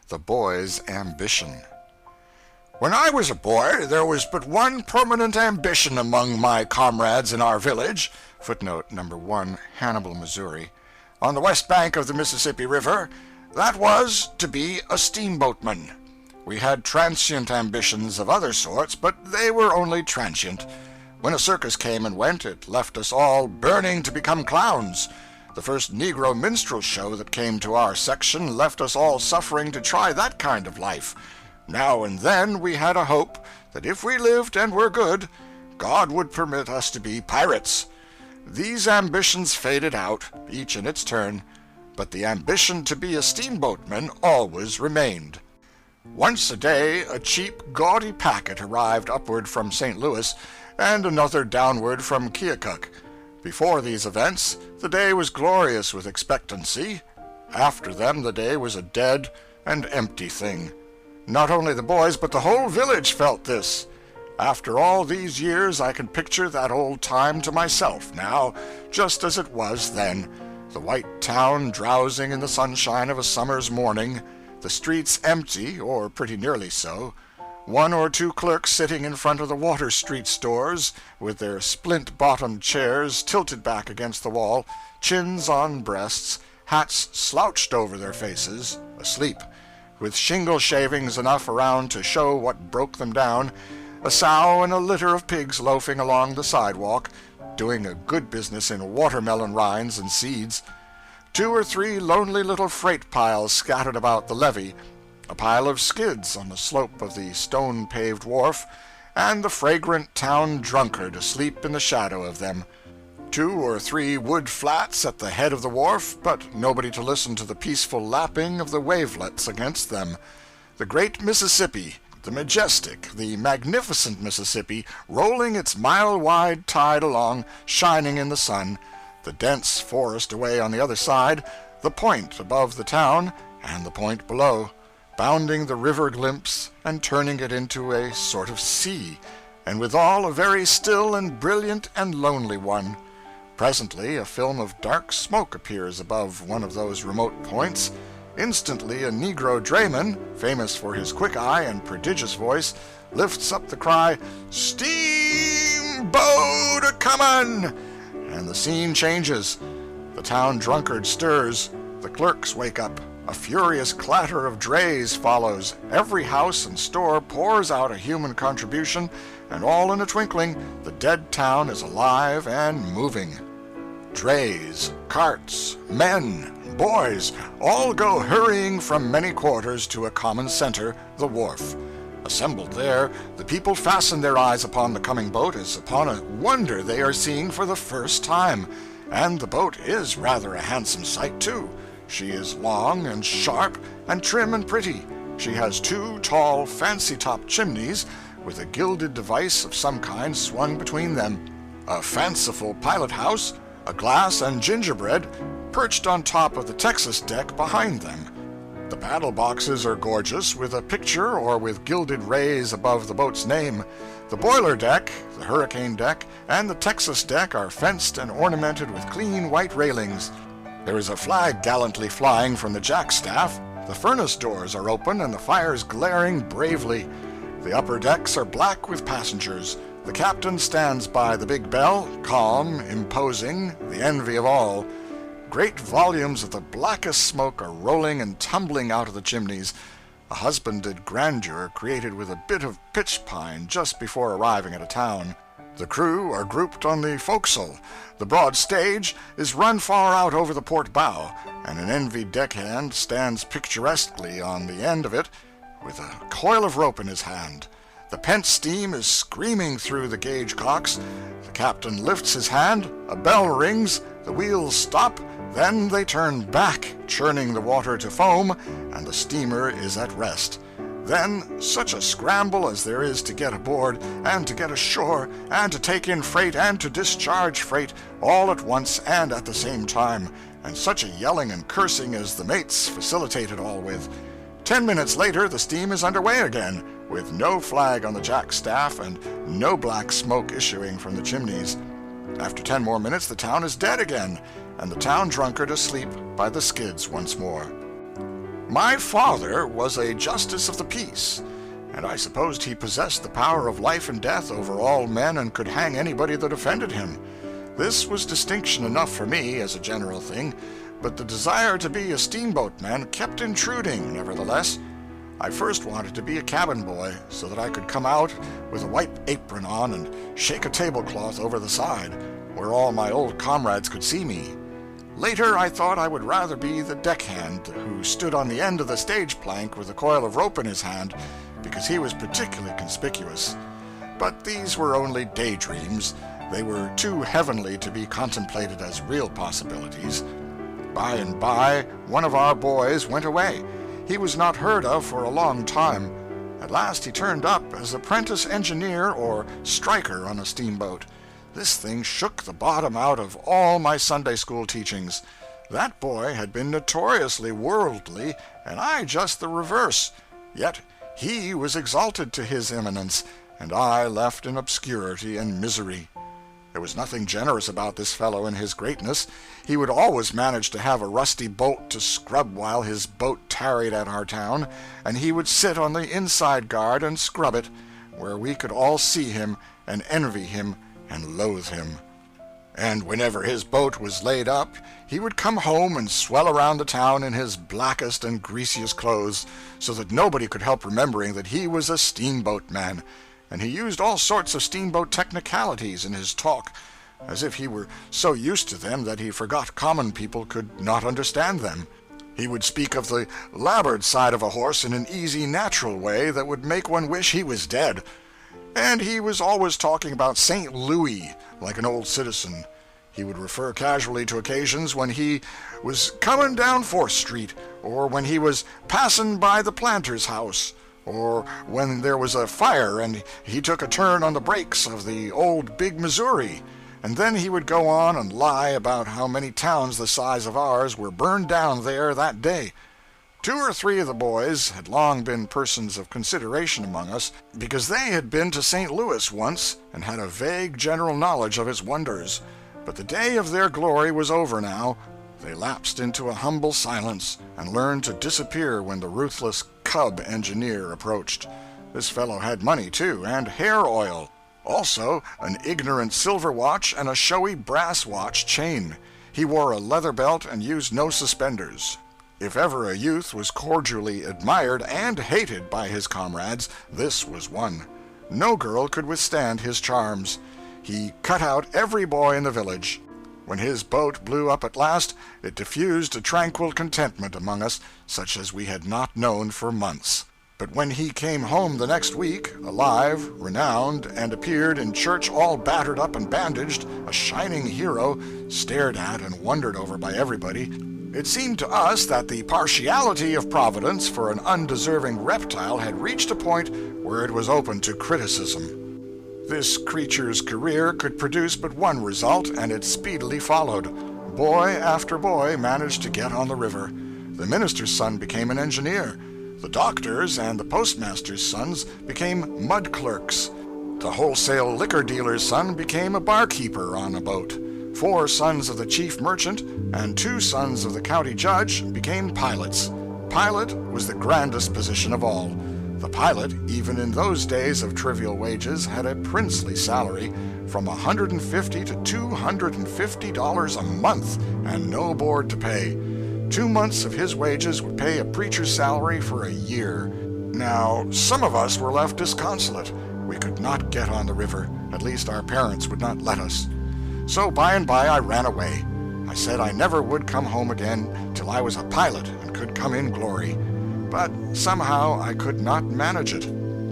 The Boy's Ambition. When I was a boy, there was but one permanent ambition among my comrades in our village. Footnote number 1, Hannibal, Missouri. On the west bank of the Mississippi River, that was to be a steamboatman. We had transient ambitions of other sorts, but they were only transient. When a circus came and went, it left us all burning to become clowns. The first Negro minstrel show that came to our section left us all suffering to try that kind of life. Now and then we had a hope that if we lived and were good, God would permit us to be pirates. These ambitions faded out, each in its turn, but the ambition to be a steamboatman always remained. Once a day, a cheap, gaudy packet arrived upward from St. Louis, and another downward from Keokuk. Before these events, the day was glorious with expectancy. After them, the day was a dead and empty thing. Not only the boys, but the whole village felt this. After all these years, I can picture that old time to myself now, just as it was then. The white town drowsing in the sunshine of a summer's morning, the streets empty, or pretty nearly so, one or two clerks sitting in front of the Water Street stores, with their splint-bottomed chairs tilted back against the wall, chins on breasts, hats slouched over their faces, asleep, with shingle shavings enough around to show what broke them down, a sow and a litter of pigs loafing along the sidewalk, doing a good business in watermelon rinds and seeds, 2 or 3 lonely little freight piles scattered about the levee, a pile of skids on the slope of the stone-paved wharf, and the fragrant town drunkard asleep in the shadow of them. 2 or 3 wood flats at the head of the wharf, but nobody to listen to the peaceful lapping of the wavelets against them. The great Mississippi, the majestic, the magnificent Mississippi, rolling its mile-wide tide along, shining in the sun, the dense forest away on the other side, the point above the town, and the point below, bounding the river glimpse and turning it into a sort of sea, and withal a very still and brilliant and lonely one. Presently a film of dark smoke appears above one of those remote points. Instantly a Negro drayman, famous for his quick eye and prodigious voice, lifts up the cry, "Steamboat a-comin'!" and the scene changes. The town drunkard stirs. The clerks wake up. A furious clatter of drays follows. Every house and store pours out a human contribution, and all in a twinkling the dead town is alive and moving. Drays, carts, men, boys, all go hurrying from many quarters to a common center, the wharf. Assembled there, the people fasten their eyes upon the coming boat as upon a wonder they are seeing for the first time. And the boat is rather a handsome sight, too. She is long and sharp and trim and pretty. She has 2 tall, fancy-topped chimneys, with a gilded device of some kind swung between them, a fanciful pilot-house, a glass and gingerbread, perched on top of the Texas deck behind them. The paddle boxes are gorgeous, with a picture or with gilded rays above the boat's name. The boiler deck, the hurricane deck, and the Texas deck are fenced and ornamented with clean white railings. There is a flag gallantly flying from the jackstaff. The furnace doors are open and the fires glaring bravely. The upper decks are black with passengers. The captain stands by the big bell, calm, imposing, the envy of all. Great volumes of the blackest smoke are rolling and tumbling out of the chimneys, a husbanded grandeur created with a bit of pitch pine just before arriving at a town. The crew are grouped on the forecastle. The broad stage is run far out over the port bow, and an envied deckhand stands picturesquely on the end of it with a coil of rope in his hand. The pent steam is screaming through the gauge cocks. The captain lifts his hand, a bell rings, the wheels stop, then they turn back, churning the water to foam, and the steamer is at rest. Then such a scramble as there is to get aboard, and to get ashore, and to take in freight, and to discharge freight, all at once and at the same time, and such a yelling and cursing as the mates facilitate it all with. 10 minutes later the steam is under way again, with no flag on the jackstaff and no black smoke issuing from the chimneys. After 10 more minutes the town is dead again, and the town drunkard asleep by the skids once more. My father was a justice of the peace, and I supposed he possessed the power of life and death over all men and could hang anybody that offended him. This was distinction enough for me, as a general thing, but the desire to be a steamboatman kept intruding, nevertheless. I first wanted to be a cabin boy, so that I could come out with a white apron on and shake a tablecloth over the side, where all my old comrades could see me. Later, I thought I would rather be the deckhand who stood on the end of the stage plank with a coil of rope in his hand, because he was particularly conspicuous. But these were only daydreams. They were too heavenly to be contemplated as real possibilities. By and by, one of our boys went away. He was not heard of for a long time. At last he turned up as apprentice engineer or striker on a steamboat. This thing shook the bottom out of all my Sunday school teachings. That boy had been notoriously worldly, and I just the reverse. Yet he was exalted to his eminence, and I left in obscurity and misery. There was nothing generous about this fellow in his greatness. He would always manage to have a rusty bolt to scrub while his boat tarried at our town, and he would sit on the inside guard and scrub it, where we could all see him and envy him and loathe him. And whenever his boat was laid up, he would come home and swell around the town in his blackest and greasiest clothes, so that nobody could help remembering that he was a steamboatman. And he used all sorts of steamboat technicalities in his talk, as if he were so used to them that he forgot common people could not understand them. He would speak of the larboard side of a horse in an easy, natural way that would make one wish he was dead. And he was always talking about St. Louis, like an old citizen. He would refer casually to occasions when he was coming down 4th Street, or when he was passing by the planter's house, or when there was a fire and he took a turn on the brakes of the old Big Missouri. And then he would go on and lie about how many towns the size of ours were burned down there that day. 2 or 3 of the boys had long been persons of consideration among us, because they had been to St. Louis once and had a vague general knowledge of its wonders. But the day of their glory was over now. They lapsed into a humble silence and learned to disappear when the ruthless cub engineer approached. This fellow had money, too, and hair oil. Also, an ignorant silver watch and a showy brass watch chain. He wore a leather belt and used no suspenders. If ever a youth was cordially admired and hated by his comrades, this was one. No girl could withstand his charms. He cut out every boy in the village. When his boat blew up at last, it diffused a tranquil contentment among us, such as we had not known for months. But when he came home the next week, alive, renowned, and appeared in church all battered up and bandaged, a shining hero, stared at and wondered over by everybody, it seemed to us that the partiality of Providence for an undeserving reptile had reached a point where it was open to criticism. This creature's career could produce but one result, and it speedily followed. Boy after boy managed to get on the river. The minister's son became an engineer. The doctor's and the postmaster's sons became mud clerks. The wholesale liquor dealer's son became a barkeeper on a boat. 4 sons of the chief merchant and 2 sons of the county judge became pilots. Pilot was the grandest position of all. The pilot, even in those days of trivial wages, had a princely salary, from $150 to $250 a month, and no board to pay. 2 months of his wages would pay a preacher's salary for a year. Now, some of us were left disconsolate. We could not get on the river. At least our parents would not let us. So by and by I ran away. I said I never would come home again till I was a pilot and could come in glory. But somehow I could not manage it.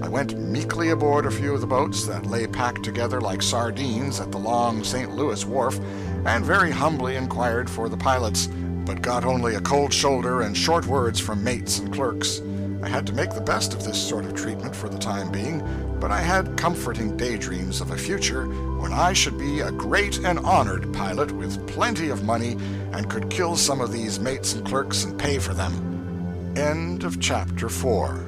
I went meekly aboard a few of the boats that lay packed together like sardines at the long St. Louis wharf, and very humbly inquired for the pilots, but got only a cold shoulder and short words from mates and clerks. I had to make the best of this sort of treatment for the time being, but I had comforting daydreams of a future when I should be a great and honored pilot with plenty of money and could kill some of these mates and clerks and pay for them. End of chapter 4.